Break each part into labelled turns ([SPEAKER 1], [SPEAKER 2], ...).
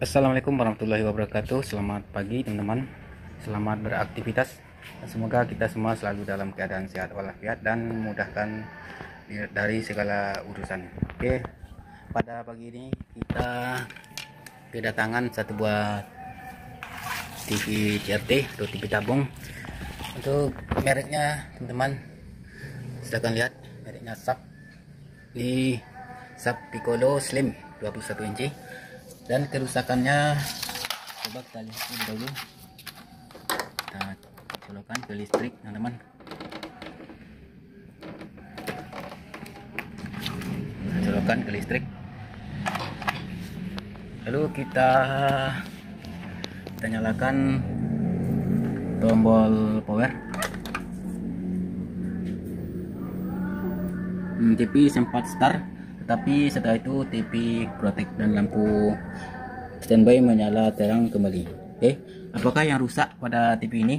[SPEAKER 1] Assalamualaikum warahmatullahi wabarakatuh. Selamat pagi teman-teman. Selamat beraktivitas. Semoga kita semua selalu dalam keadaan sehat walafiat dan memudahkan dari segala urusan. Oke, pada pagi ini kita kedatangan satu buah TV CRT atau TV tabung. Untuk mereknya teman-teman, silahkan lihat mereknya SAP. Ini SAP Piccolo Slim 21 inci. Dan kerusakannya coba kita lihat dulu. Kita colokkan ke listrik teman-teman. Colokkan ke listrik, lalu kita nyalakan tombol power. TV sempat start, tetapi setelah itu TV protect dan lampu standby menyala terang kembali. Oke, apakah yang rusak pada TV ini?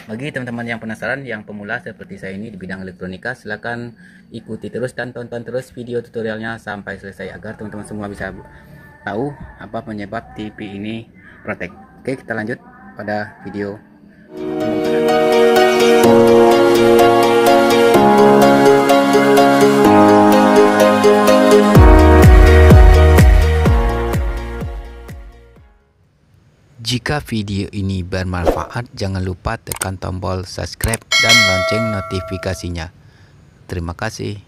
[SPEAKER 1] Bagi teman-teman yang penasaran, yang pemula seperti saya ini di bidang elektronika, silahkan ikuti terus dan tonton terus video tutorialnya sampai selesai agar teman-teman semua bisa tahu apa penyebab TV ini protect. Oke, kita lanjut pada video. Jika video ini bermanfaat, jangan lupa tekan tombol subscribe dan lonceng notifikasinya. Terima kasih.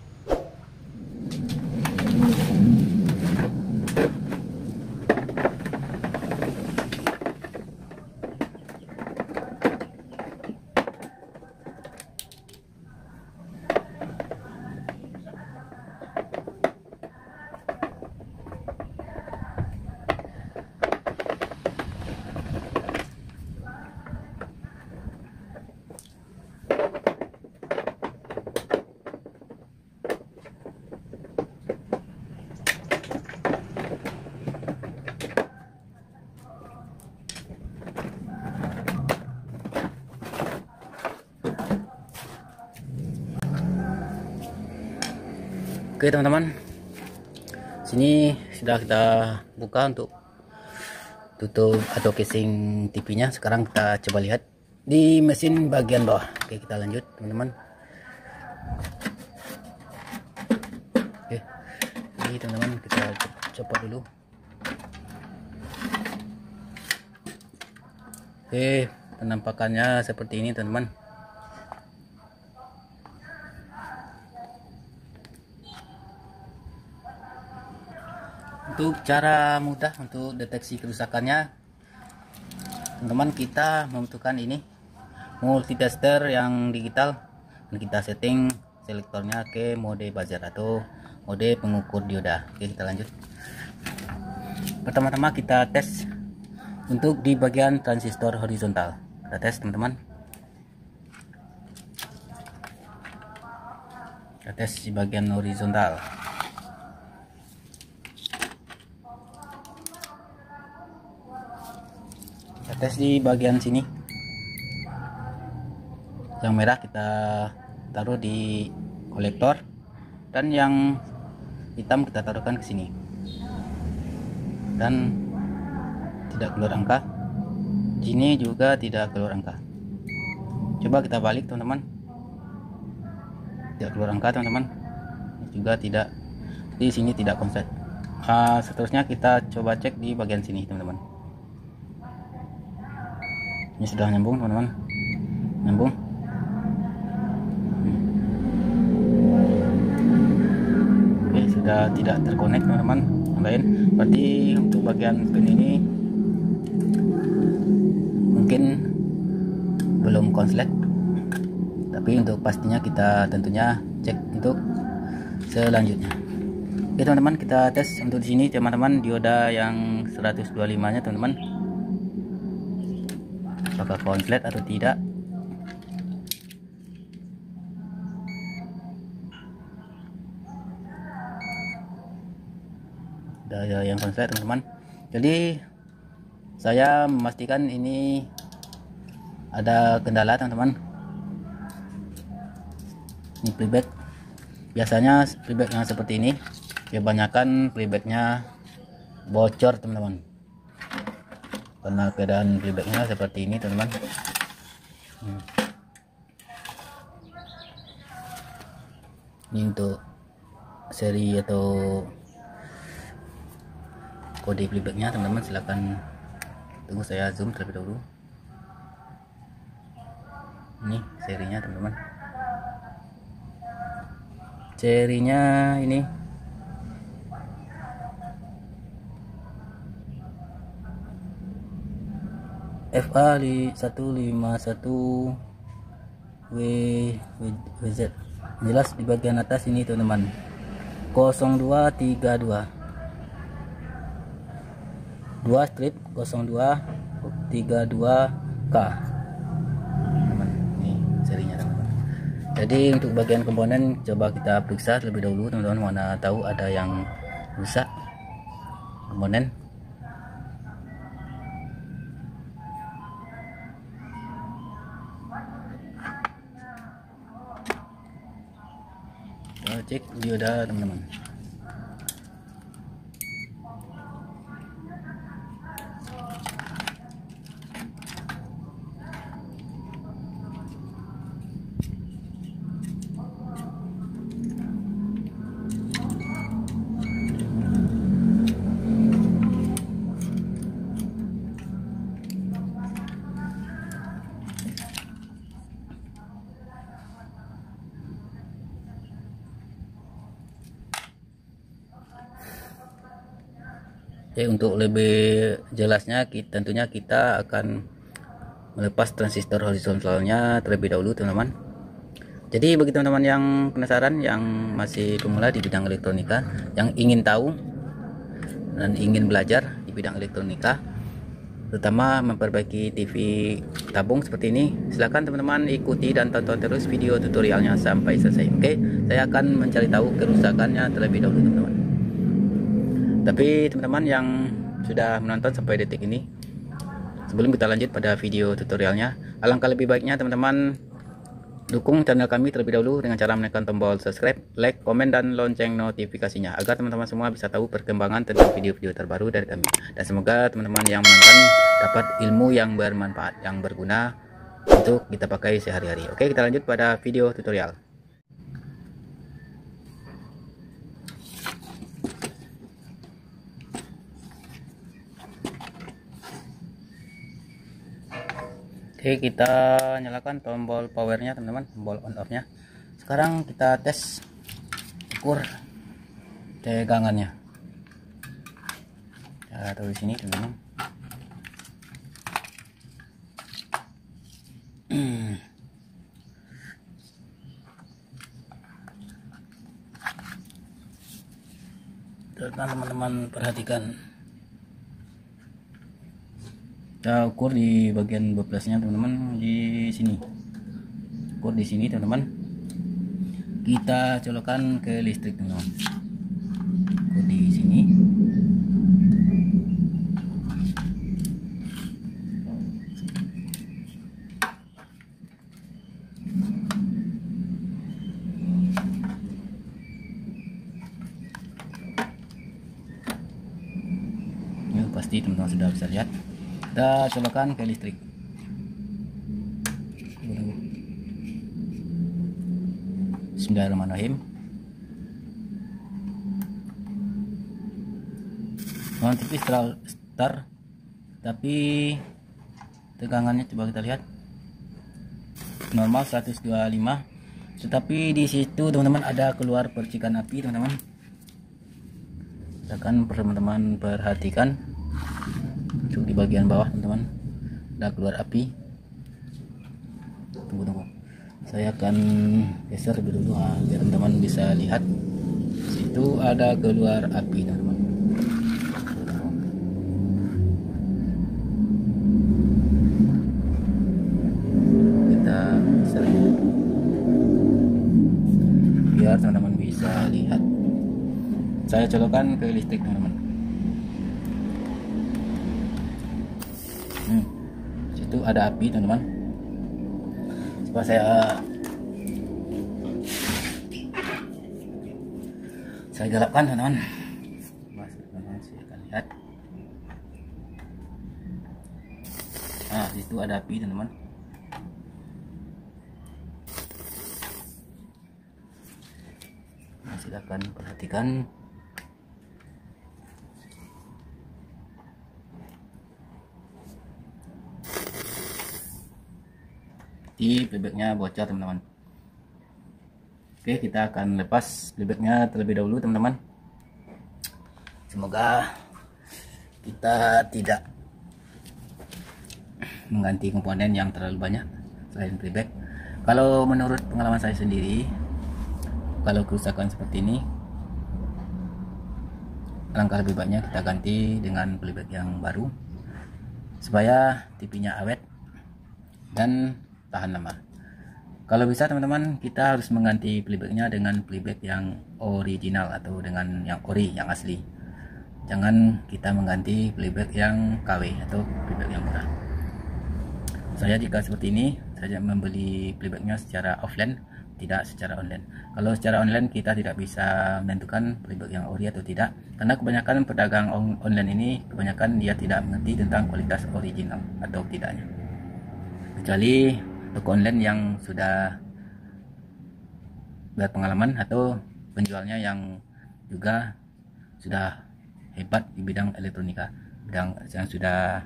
[SPEAKER 1] Oke teman-teman, sini sudah kita buka untuk tutup atau casing TV nya. Sekarang kita coba lihat di mesin bagian bawah. Oke, kita lanjut teman-teman. Oke, ini teman-teman kita copot dulu. Oke, penampakannya seperti ini teman-teman. Untuk cara mudah untuk deteksi kerusakannya, teman-teman, kita membutuhkan ini multitester yang digital, dan kita setting selektornya ke mode buzzer atau mode pengukur dioda. Oke, kita lanjut. Pertama-tama kita tes untuk di bagian transistor horizontal. Kita tes teman-teman. Kita tes di bagian horizontal. Tes di bagian sini, yang merah kita taruh di kolektor dan yang hitam kita taruhkan ke sini dan tidak keluar angka. Sini juga tidak keluar angka. Coba kita balik teman-teman, tidak keluar angka teman-teman, juga tidak, di sini tidak konslet. Seterusnya kita coba cek di bagian sini teman-teman. Ini sudah nyambung teman-teman, nyambung. Oke, sudah tidak terkonek teman-teman yang lain. Berarti untuk bagian pin ini mungkin belum konslet, tapi untuk pastinya kita tentunya cek untuk selanjutnya. Oke teman-teman, kita tes untuk di sini teman-teman, dioda yang 125 nya teman-teman, apakah konslet atau tidak. Ada yang konslet teman-teman. Jadi saya memastikan ini ada kendala teman-teman. Ini playback. Biasanya playback yang seperti ini kebanyakan playbacknya bocor teman-teman. karena keadaan playbacknya seperti ini teman-teman. Ini untuk seri atau kode playbacknya teman-teman, silahkan tunggu saya zoom terlebih dahulu. Ini serinya teman-teman, serinya ini FA 151 WZ. Jelas di bagian atas ini teman-teman 0232 2 strip 0232K teman. Ini serinya teman-teman. Jadi untuk bagian komponen coba kita periksa terlebih dahulu teman-teman, mana tahu ada yang rusak komponen. Cek dioda teman-teman. Oke, untuk lebih jelasnya tentunya kita akan melepas transistor horizontalnya terlebih dahulu teman-teman. Jadi bagi teman-teman yang penasaran, yang masih pemula di bidang elektronika, yang ingin tahu dan ingin belajar di bidang elektronika, terutama memperbaiki TV tabung seperti ini, silakan teman-teman ikuti dan tonton terus video tutorialnya sampai selesai. Oke, saya akan mencari tahu kerusakannya terlebih dahulu teman-teman. Tapi teman-teman yang sudah menonton sampai detik ini, sebelum kita lanjut pada video tutorialnya, alangkah lebih baiknya teman-teman dukung channel kami terlebih dahulu dengan cara menekan tombol subscribe, like, komen, dan lonceng notifikasinya, agar teman-teman semua bisa tahu perkembangan tentang video-video terbaru dari kami. Dan semoga teman-teman yang menonton dapat ilmu yang bermanfaat, yang berguna untuk kita pakai sehari-hari. Oke, kita lanjut pada video tutorial. Oke, kita nyalakan tombol powernya teman-teman, tombol on off nya. Sekarang kita tes ukur tegangannya. Kita taruh di sini teman-teman. Teman-teman perhatikan, kita ukur di bagian 12 nya teman-teman, di sini ukur di sini teman-teman. Kita colokkan ke listrik teman-teman, ukur di sini. Ini pasti teman-teman sudah bisa lihat. Kita colokkan ke listrik. Bismillahirrahmanirrahim. Tipis start, tapi tegangannya coba kita lihat normal 125, tetapi di situ teman-teman ada keluar percikan api teman-teman. Silakan teman-teman perhatikan untuk di bagian bawah teman-teman ada keluar api. Tunggu, saya akan geser dulu biar teman-teman bisa lihat. Situ ada keluar api teman-teman. Kita geser biar teman-teman bisa lihat. Saya colokkan ke listrik teman-teman. Situ ada api teman-teman. Coba saya galakkan teman-teman. Saya akan lihat. Nah, itu ada api teman-teman. Nah, silakan perhatikan. Di playbacknya bocor teman-teman. Oke, kita akan lepas playbacknya terlebih dahulu teman-teman. Semoga kita tidak mengganti komponen yang terlalu banyak selain playback. Kalau menurut pengalaman saya sendiri, kalau kerusakan seperti ini, alangkah lebih baiknya kita ganti dengan playback yang baru supaya TV-nya awet dan tahan lama. Kalau bisa teman-teman, kita harus mengganti playbacknya dengan playback yang original atau dengan yang ori, yang asli. Jangan kita mengganti playback yang KW atau playback yang murah. Saya jika seperti ini, saya membeli playbacknya secara offline, tidak secara online. Kalau secara online kita tidak bisa menentukan playback yang ori atau tidak, karena kebanyakan pedagang online ini kebanyakan dia tidak mengerti tentang kualitas original atau tidaknya. Kecuali toko online yang sudah berpengalaman atau penjualnya yang juga sudah hebat di bidang elektronika, yang sudah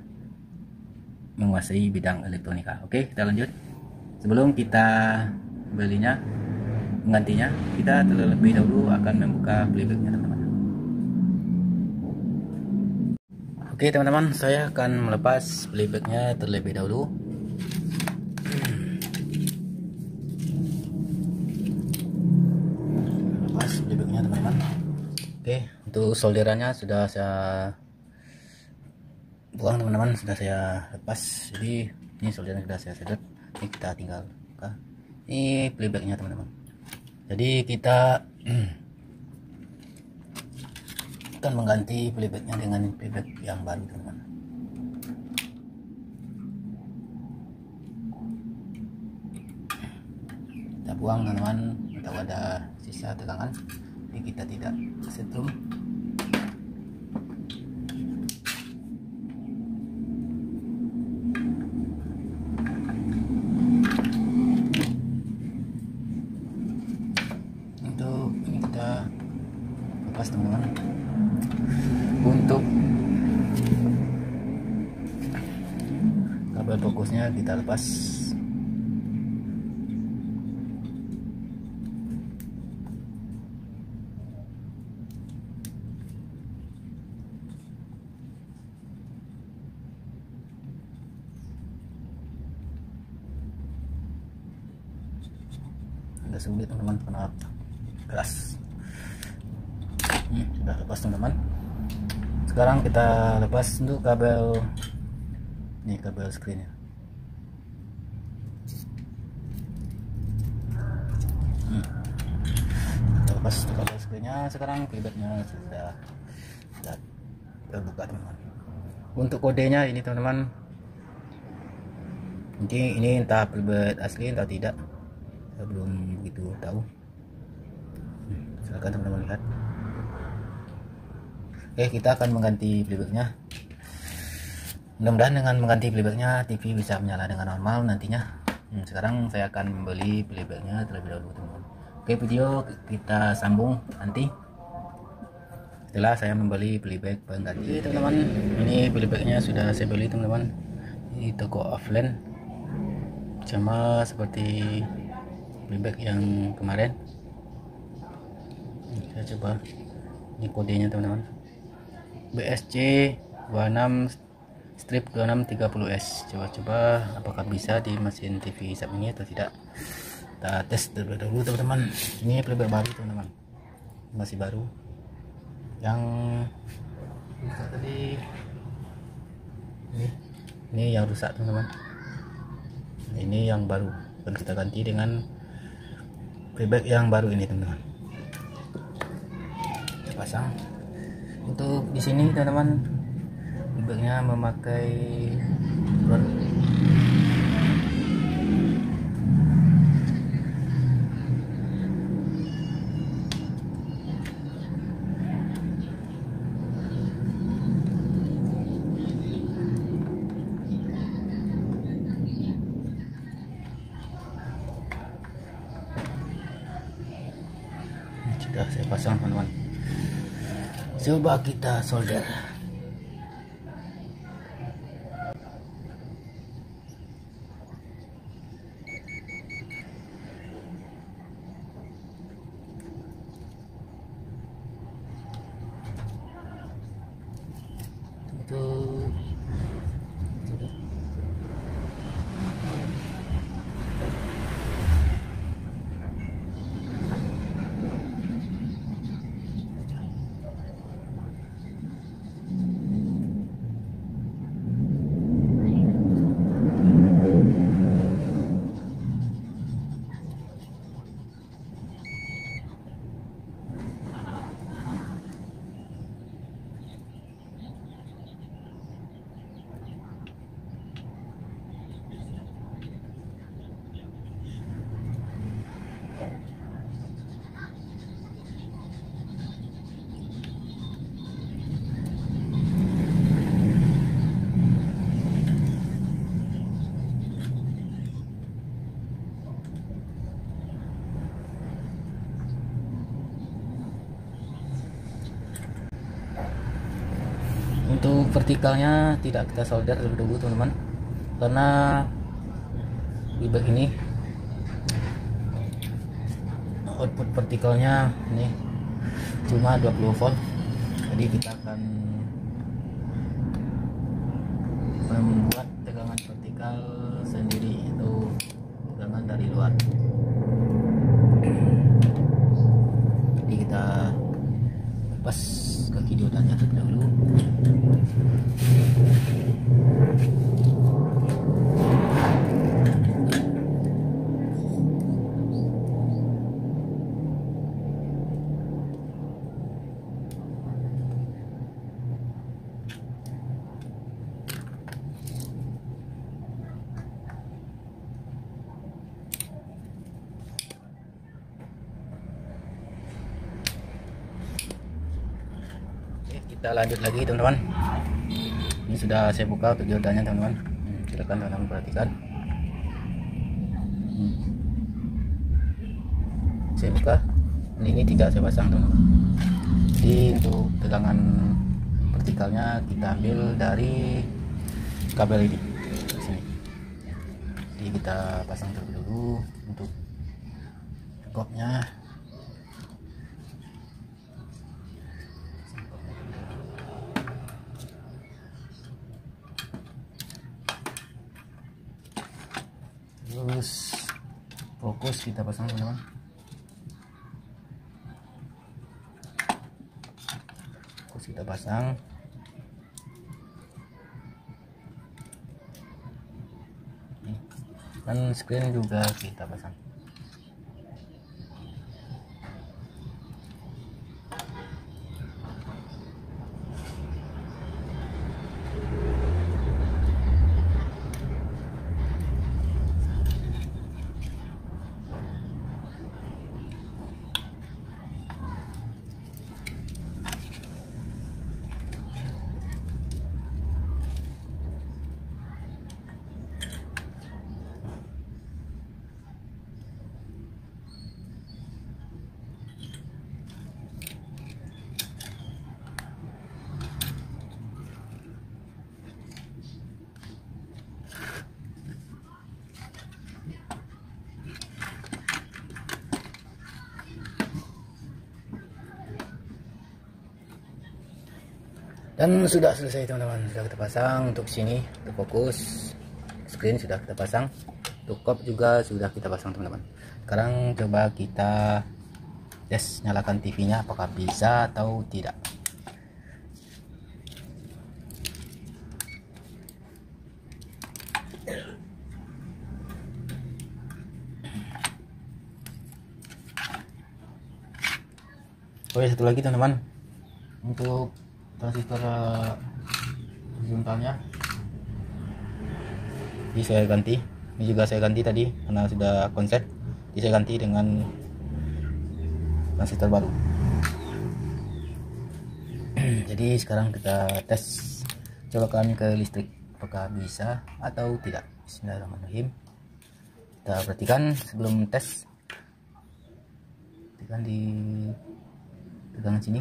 [SPEAKER 1] menguasai bidang elektronika. Oke, kita lanjut. Sebelum kita belinya, menggantinya, kita terlebih dahulu akan membuka playbacknya teman-teman. Oke teman-teman, saya akan melepas playbacknya terlebih dahulu. Lepas playbacknya teman-teman. Oke, untuk solderannya sudah saya buang teman-teman, sudah saya lepas. Jadi ini solderan sudah saya sedot. Ini kita tinggal buka. Ini playbacknya teman-teman. Jadi kita akan mengganti playbacknya dengan playback yang baru teman-teman. Kita buang teman-teman, atau ada sisa tegangan. Ini kita tidak setrum. Lepas teman-teman. Untuk kabel fokusnya kita lepas. Agak sulit teman-teman karena keras. Sudah lepas teman-teman. Sekarang kita lepas untuk kabel, ini kabel screennya. Kita lepas kabel screennya. Sekarang playbacknya sudah terbuka teman-teman. Untuk kodenya ini teman-teman, ini entah playback asli entah tidak, saya belum begitu tahu. Silakan teman-teman lihat. Oke, kita akan mengganti playbacknya. Mudah-mudahan dengan mengganti playbacknya TV bisa menyala dengan normal nantinya. Sekarang saya akan membeli playbacknya terlebih dahulu teman-teman. Oke, video kita sambung nanti setelah saya membeli playback pengganti. Oke teman-teman, ini playbacknya sudah saya beli teman-teman. Ini toko offline, sama seperti playback yang kemarin. Saya coba, ini kodenya teman-teman, BSC 26/2630S. Coba-coba apakah bisa di mesin TV hisap ini atau tidak. Kita tes terlebih dahulu teman-teman. Ini playback baru teman-teman, masih baru. Yang tadi ini yang rusak teman-teman. Ini yang baru, dan kita ganti dengan playback yang baru ini teman-teman. Kita pasang. Untuk di sini teman-teman, playbacknya memakai drone. Sudah saya pasang teman-teman. Coba kita solder. Itu untuk vertikalnya tidak kita solder terlebih dahulu teman-teman, karena di bag ini output vertikalnya ini cuma 20 volt, jadi kita akan membuat tegangan vertikal sendiri, itu tegangan dari luar. Jadi kita lepas kaki diodanya terlebih dahulu. Kita lanjut lagi teman-teman. Ini sudah saya buka untuk diodanya teman-teman. Silakan teman-teman perhatikan. Saya buka. Ini tidak saya pasang teman-teman. Jadi untuk tegangan vertikalnya kita ambil dari kabel ini di sini. Jadi kita pasang terlebih dulu untuk kopnya. Terus fokus kita pasang teman-teman. Fokus kita pasang. Dan screen juga kita pasang. Dan sudah selesai teman-teman, sudah kita pasang untuk sini, untuk fokus screen sudah kita pasang, untuk kop juga sudah kita pasang teman-teman. Sekarang coba kita tes nyalakan TV-nya apakah bisa atau tidak. Oh ya, satu lagi teman-teman, untuk transistor horizontalnya ini saya ganti, ini juga saya ganti tadi karena sudah konslet, jadi saya ganti dengan transistor baru. Jadi sekarang kita tes, colokan ke listrik apakah bisa atau tidak. Bismillahirrahmanirrahim. Kita perhatikan sebelum tes, perhatikan di tegangan sini.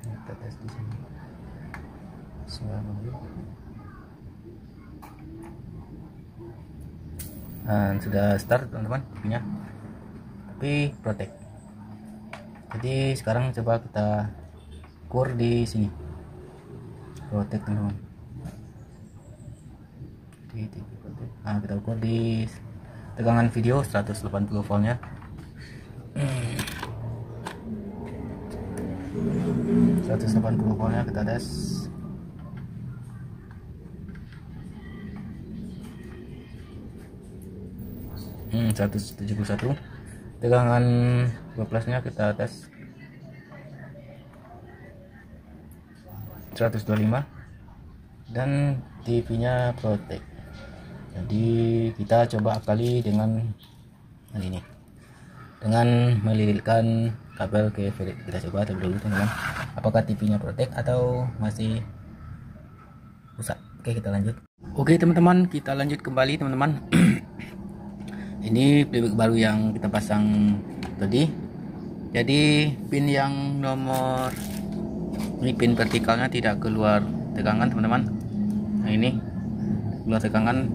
[SPEAKER 1] Kita tes di sini. Nah, sudah start teman-teman TV-nya, tapi protect. Jadi sekarang coba kita ukur di sini, protect teman-teman. Nah, kita ukur di tegangan video 180 voltnya. 180 voltnya kita tes. Hmm, 171. Tegangan 12 nya kita tes 125 dan TV nya protect. Jadi kita coba akali dengan ini, dengan melilitkan kabel ke ferrit. Kita coba terlebih dahulu teman-teman, apakah TV nya protect atau masih rusak. Oke, kita lanjut. Oke teman-teman, kita lanjut kembali teman-teman. Ini playback baru yang kita pasang tadi. Jadi pin yang nomor ini, pin vertikalnya tidak keluar tegangan teman-teman. Nah, ini keluar tegangan,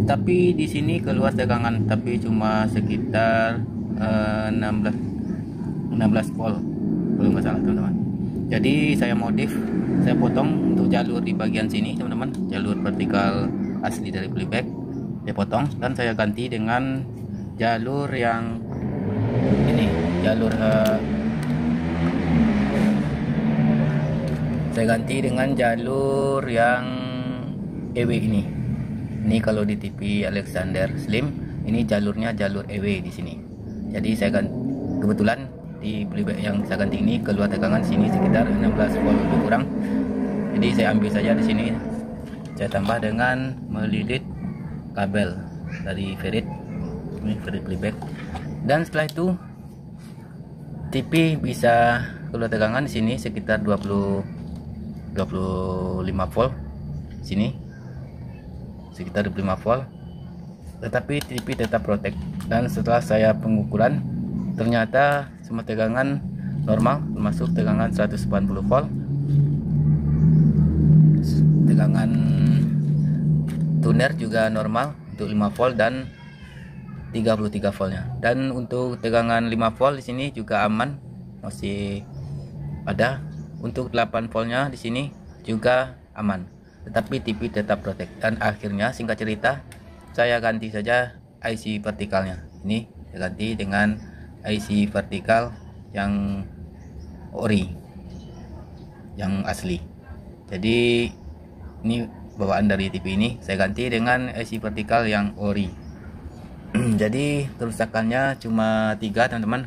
[SPEAKER 1] tapi di sini keluar tegangan, tapi cuma sekitar 16 volt kalau nggak salah teman-teman. Jadi saya modif, saya potong untuk jalur di bagian sini teman-teman, jalur vertikal asli dari playback saya potong dan saya ganti dengan jalur yang ini, jalur saya ganti dengan jalur yang EW ini. Ini kalau di TV Alexander Slim ini jalurnya jalur EW di sini. Jadi saya ganti, kebetulan di playback yang saya ganti ini keluar tegangan sini sekitar 16 volt lebih kurang. Jadi saya ambil saja di sini, saya tambah dengan melilit kabel dari ferrit, ini ferrit playback, dan setelah itu TV bisa keluar tegangan di sini sekitar 25 volt sini, sekitar 25 volt, tetapi TV tetap protect. Dan setelah saya pengukuran ternyata semua tegangan normal, termasuk tegangan 180 volt, tegangan tuner juga normal untuk 5 volt dan 33 voltnya. Dan untuk tegangan 5 volt di sini juga aman, masih ada. Untuk 8 voltnya di sini juga aman, tetapi TV tetap protect. Dan akhirnya singkat cerita saya ganti saja IC vertikalnya. Ini saya ganti dengan IC vertikal yang ori, yang asli. Jadi ini bawaan dari TV ini saya ganti dengan IC vertikal yang ori. Jadi kerusakannya cuma 3 teman-teman.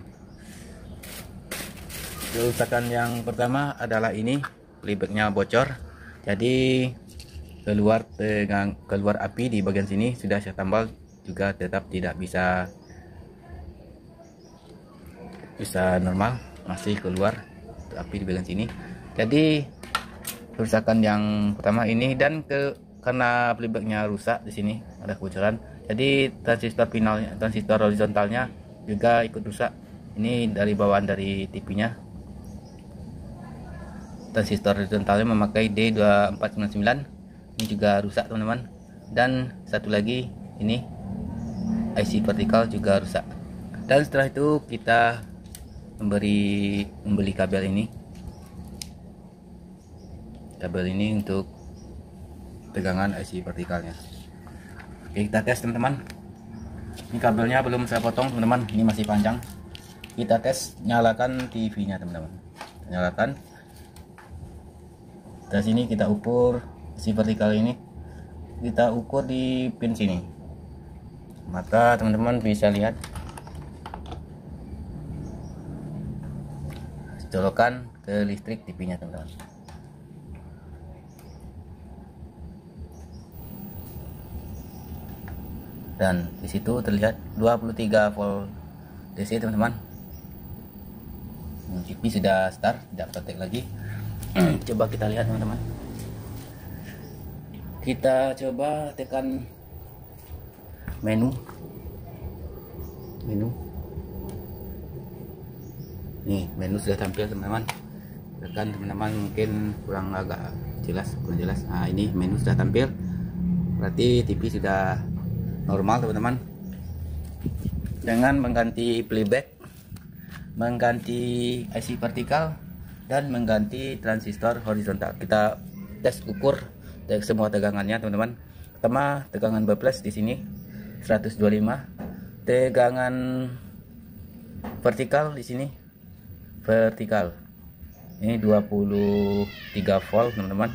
[SPEAKER 1] Kerusakan yang pertama adalah ini, playbacknya bocor. Jadi keluar api di bagian sini, sudah saya tambal juga tetap tidak bisa normal, masih keluar api di bagian sini. Jadi kerusakan yang pertama ini, dan karena playbacknya rusak di sini ada kebocoran. Jadi transistor finalnya, transistor horizontalnya juga ikut rusak. Ini dari bawaan dari TV-nya. Transistor horizontalnya memakai D2499. Ini juga rusak teman-teman. Dan satu lagi ini IC vertikal juga rusak. Dan setelah itu kita membeli kabel ini. Kabel ini untuk tegangan IC vertikalnya. Oke, kita tes teman-teman. Ini kabelnya belum saya potong teman-teman, ini masih panjang. Kita tes, nyalakan TV-nya teman-teman. Nyalakan. Dari sini kita ukur IC vertikal ini, kita ukur di pin sini. Maka teman-teman bisa lihat colokan ke listrik TV-nya teman-teman. Dan di situ terlihat 23 volt DC teman-teman. TV sudah start, tidak protect lagi. Coba kita lihat teman-teman. Kita coba tekan menu nih, menu sudah tampil teman-teman. Rekan teman-teman mungkin kurang jelas. Nah, ini menu sudah tampil, berarti TV sudah normal teman-teman. Dengan mengganti playback, mengganti IC vertikal, dan mengganti transistor horizontal. Kita tes ukur semua tegangannya teman-teman. Pertama, tegangan B+ di sini 125, tegangan vertikal di sini ini 23 volt teman-teman.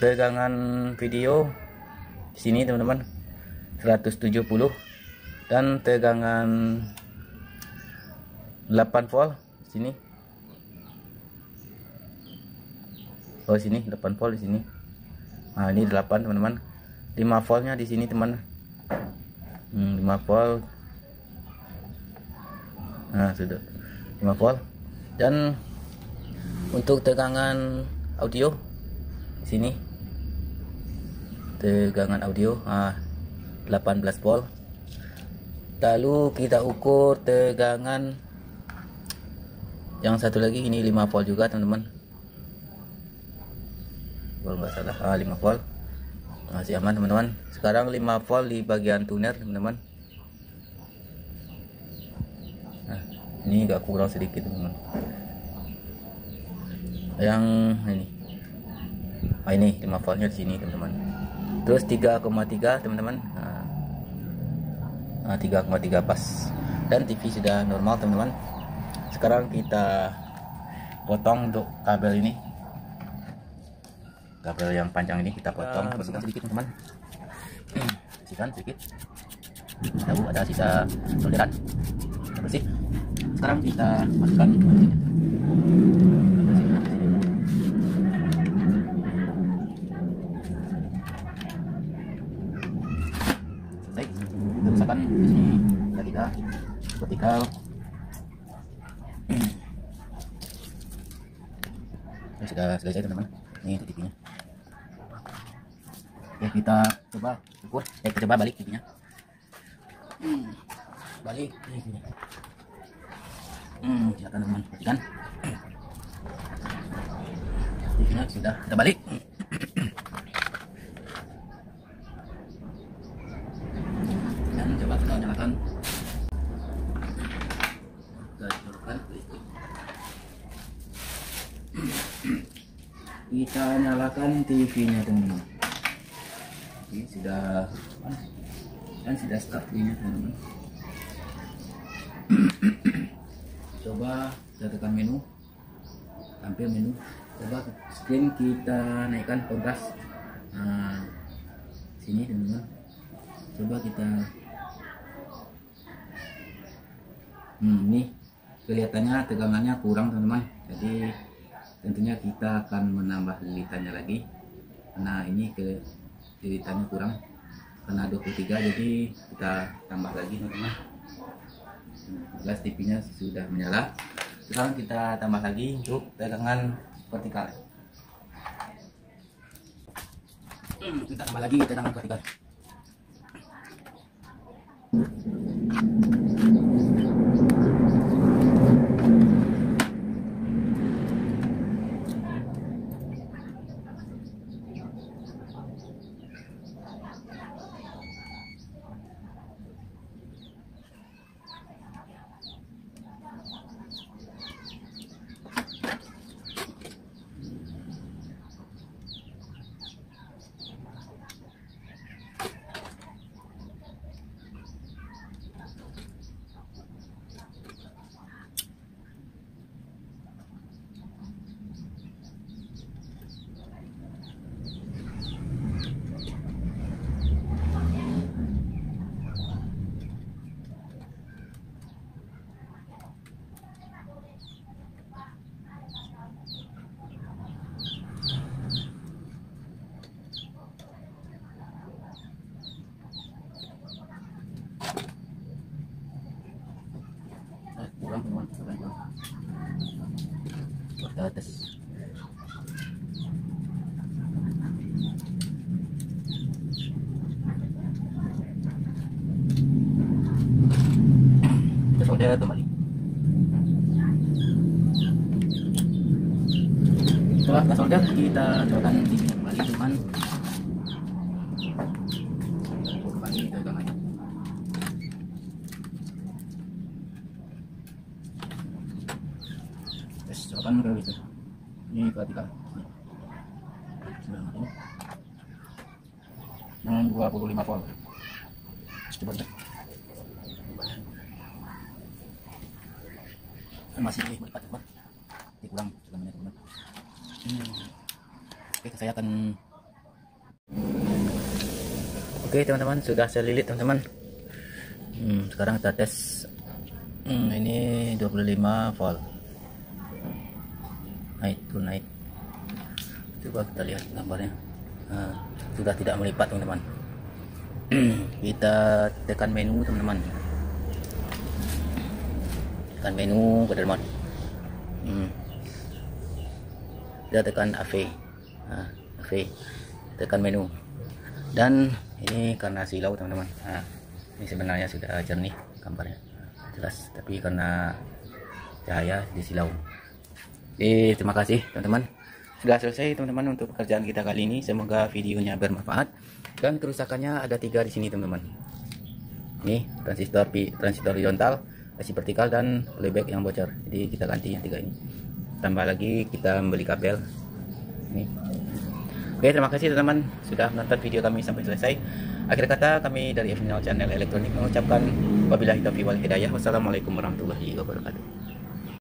[SPEAKER 1] Tegangan video di sini teman-teman 170, dan tegangan 8 volt di sini. Sini 8 volt di sini. Nah, ini 8 teman-teman. 5 voltnya di sini teman. 5 volt. Nah, sudah 5 volt. Dan untuk tegangan audio di sini, tegangan audio 18 volt. Lalu kita ukur tegangan yang satu lagi, ini 5 volt juga teman-teman, kalau nggak salah 5 volt. Masih aman teman-teman. Sekarang 5 volt di bagian tuner teman-teman. Nah, ini agak kurang sedikit teman-teman. Yang ini 5 voltnya di sini teman-teman. Terus 3,3 teman-teman. 3,3 pas, dan TV sudah normal teman-teman. Sekarang kita potong untuk kabel ini, kabel yang panjang ini kita potong, bersihkan sedikit teman-teman. Bersihkan sedikit. Tahu ada sisa solderan, kita bersih. Sekarang kita masukkan selesai. Kita misalkan di sini kita vertikal. Sudah selesai teman-teman. Ini untuk TV-nya. Oke, kita coba ukur. Kita coba balik TV-nya. Balik TV-nya. Silakan teman-teman, perhatikan. TV-nya sudah terbalik. Dan coba kita nyalakan. Kita nyalakan TV-nya teman-teman. Ini sudah dan sudah start TV-nya teman-teman. Coba kita tekan menu, tampil menu. Coba screen kita naikkan kontras. Nah, sini teman-teman. Coba kita ini kelihatannya tegangannya kurang teman-teman. Jadi tentunya kita akan menambah lilitannya lagi, karena ini lilitannya kurang, karena 23, jadi kita tambah lagi teman-teman. Jelas TV-nya sudah menyala. Sekarang kita tambah lagi untuk tegangan vertikal. Kita tambah lagi tegangan vertikal. Ke atas.
[SPEAKER 2] solder kembali. Setelah kita solder, kita cobakan TV-nya kembali teman. Kembali tekan lagi. Terus cobakan ke gitu. Ini vertikal. Dengan 25 volt. Coba deh. Masih melipat teman. Kurang menit teman. Oke, saya akan. Oke teman-teman, sudah saya lilit teman-teman. Sekarang kita tes. Ini 25 volt. Naik. Coba kita lihat gambarnya. Sudah tidak melipat teman-teman. Kita tekan menu teman-teman. Tekan menu ke teman. Kita tekan AV. AV. Tekan menu. Dan ini karena silau teman-teman. Ini sebenarnya sudah jernih gambarnya. Jelas, tapi karena cahaya di silau. Terima kasih teman-teman. Sudah selesai teman-teman untuk pekerjaan kita kali ini. Semoga videonya bermanfaat. Dan kerusakannya ada 3 di sini teman-teman. Ini transistor horizontal, IC vertikal, dan playback yang bocor. Jadi kita ganti yang 3 ini. Tambah lagi kita membeli kabel. Ini. Oke, terima kasih teman-teman sudah menonton video kami sampai selesai. Akhir kata, kami dari Channel Elektronik mengucapkan wabillahi taufiq wal hidayah. Wassalamualaikum warahmatullahi wabarakatuh.